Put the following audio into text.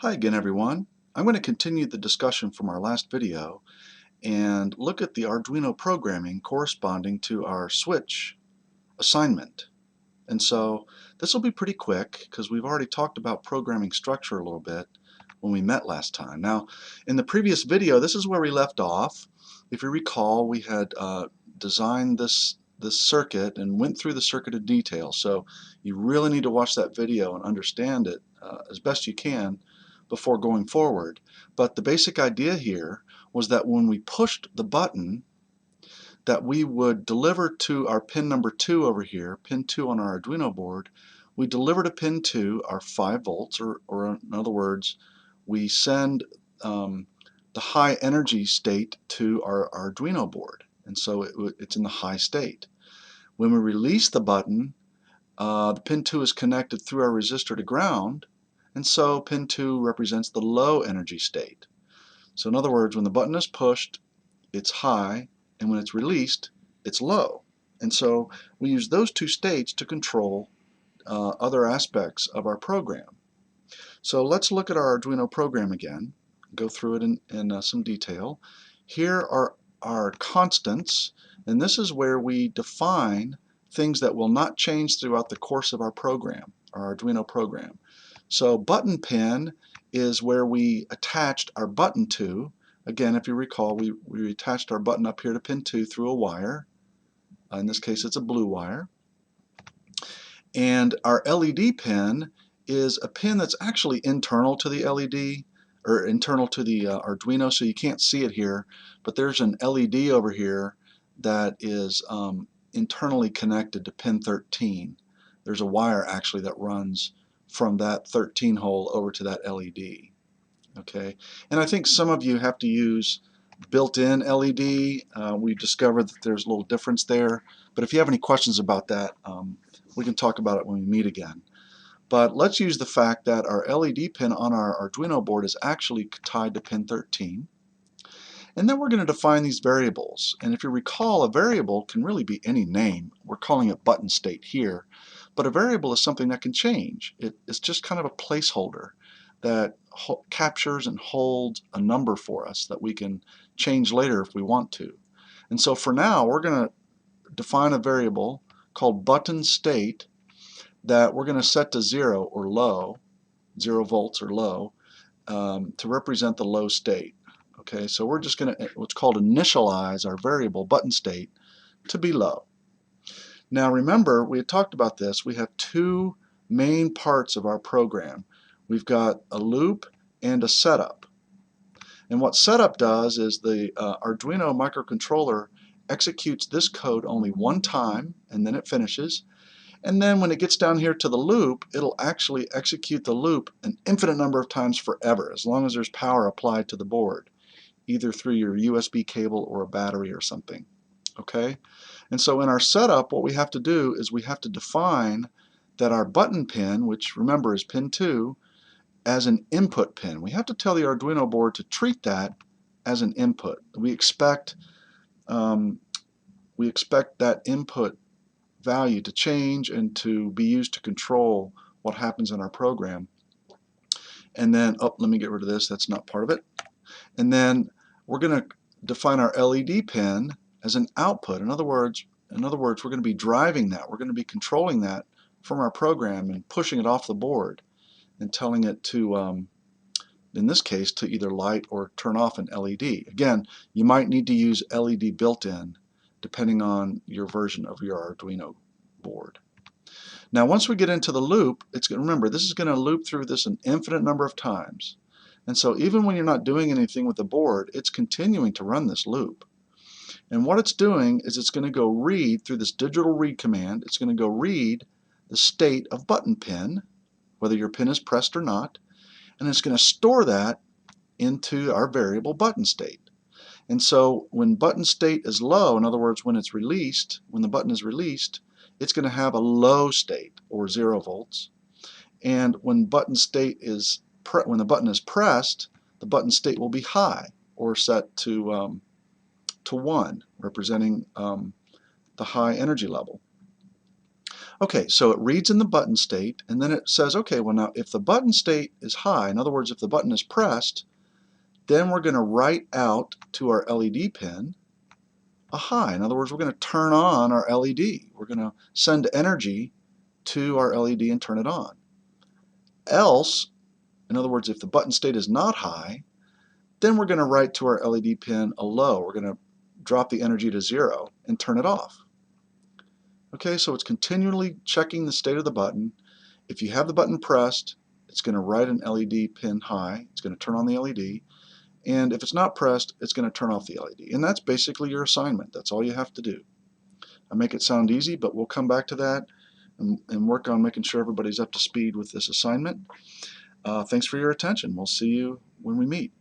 Hi again, everyone. I'm going to continue the discussion from our last video and look at the Arduino programming corresponding to our switch assignment. And so this will be pretty quick because we've already talked about programming structure a little bit when we met last time. Now, in the previous video, this is where we left off. If you recall, we had designed this circuit and went through the circuit in detail. So you really need to watch that video and understand it as best you can before going forward. But the basic idea here was that when we pushed the button, that we would deliver to our pin number 2 over here, pin 2 on our Arduino board, we deliver to pin 2 our 5 volts, or in other words, we send the high energy state to our Arduino board. And so it's in the high state. When we release the button, the pin 2 is connected through our resistor to ground, and so pin 2 represents the low energy state. So in other words, when the button is pushed, it's high, and when it's released, it's low. And so we use those two states to control other aspects of our program. So let's look at our Arduino program again, go through it in some detail. Here are our constants, and this is where we define things that will not change throughout the course of our program, our Arduino program. So button pin is where we attached our button to. Again, if you recall, we attached our button up here to pin 2 through a wire. In this case, it's a blue wire. And our LED pin is a pin that's actually internal to the LED, or internal to the Arduino, so you can't see it here, but there's an LED over here that is internally connected to pin 13. There's a wire actually that runs from that 13 hole over to that LED. Okay, and I think some of you have to use built-in LED. We've discovered that there's a little difference there, but if you have any questions about that, we can talk about it when we meet again. But let's use the fact that our LED pin on our Arduino board is actually tied to pin 13. And then we're going to define these variables. And if you recall, a variable can really be any name. We're calling it button state here. But a variable is something that can change. It's just kind of a placeholder that captures and holds a number for us that we can change later if we want to. And so for now, we're going to define a variable called button state that we're going to set to 0 or low, 0 volts or low, to represent the low state. Okay, so we're just going to what's called initialize our variable button state to be low. Now remember, we had talked about this. We have two main parts of our program. We've got a loop and a setup. And what setup does is the Arduino microcontroller executes this code only one time, and then it finishes. And then when it gets down here to the loop, it'll actually execute the loop an infinite number of times forever, as long as there's power applied to the board, either through your USB cable or a battery or something. Okay? And so in our setup, what we have to do is we have to define that our button pin, which remember is pin 2, as an input pin. We have to tell the Arduino board to treat that as an input. We expect that input value to change and to be used to control what happens in our program. And then, oh, let me get rid of this, that's not part of it. And then we're going to define our LED pin as an output. In other words, we're going to be driving that. We're going to be controlling that from our program and pushing it off the board and telling it to, in this case, to either light or turn off an LED. Again, you might need to use LED built-in depending on your version of your Arduino board. Now once we get into the loop, remember this is going to loop through this an infinite number of times. And so even when you're not doing anything with the board, it's continuing to run this loop. And what it's doing is it's going to go read through this digital read command. It's going to go read the state of button pin, whether your pin is pressed or not, and it's going to store that into our variable button state. And so when button state is low, in other words, when it's released, when the button is released, it's going to have a low state, or 0 volts. And when button state is when the button is pressed, the button state will be high, or set to 1, representing the high energy level. Okay, so it reads in the button state, and then it says, okay, well now if the button state is high, in other words, if the button is pressed, then we're going to write out to our LED pin a high. In other words, we're going to turn on our LED. We're going to send energy to our LED and turn it on. Else, in other words, if the button state is not high, then we're going to write to our LED pin a low. We're going to drop the energy to 0 and turn it off. Okay, so it's continually checking the state of the button. If you have the button pressed, it's going to write an LED pin high. It's going to turn on the LED. And if it's not pressed, it's going to turn off the LED. And that's basically your assignment. That's all you have to do. I make it sound easy, but we'll come back to that and work on making sure everybody's up to speed with this assignment. Thanks for your attention. We'll see you when we meet.